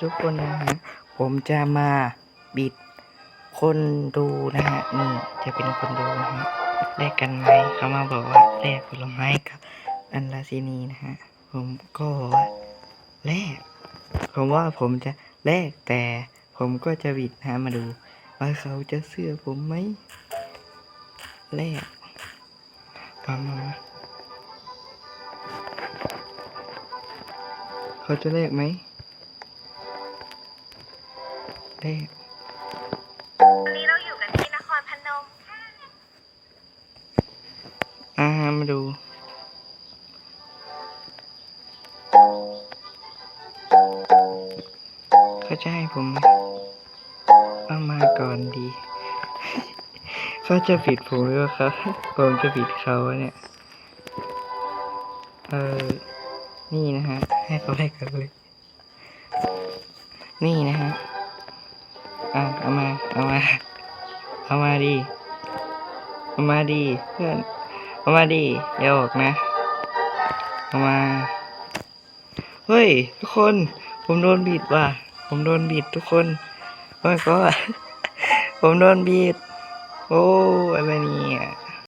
ทุกคนนะฮะผมจะมาบิดคนดูนะฮะนี่จะเป็นคนดูนะฮะแลกกันไหมเขามาบอกว่าแลกผลไม้กับอันราชินีนะฮะผมก็บอกว่าแลกผมว่าผมจะแลกแต่ผมก็จะบิดนะมาดูว่าเขาจะเชื่อผมไหมแลกมาเขาจะแลกไหมแลกวันนี้เราอยู่กันที่นครพนมมาดูเขาจะให้ผมเอามาก่อนดี เขาจะผิดผมหรือว่าเขาผมจะผิดเขาเนี่ยนี่นะฮะให้เขาได้กันเลยนี่นะฮะเอามาดีเพื่อนเอามาดีอย่าออกนะเอามาเฮ้ยทุกคนผมโดนบิดว่ะผมโดนบิดทุกคนโอ้ยก็ผมโดนบิดโอ้อะไรเนี่ย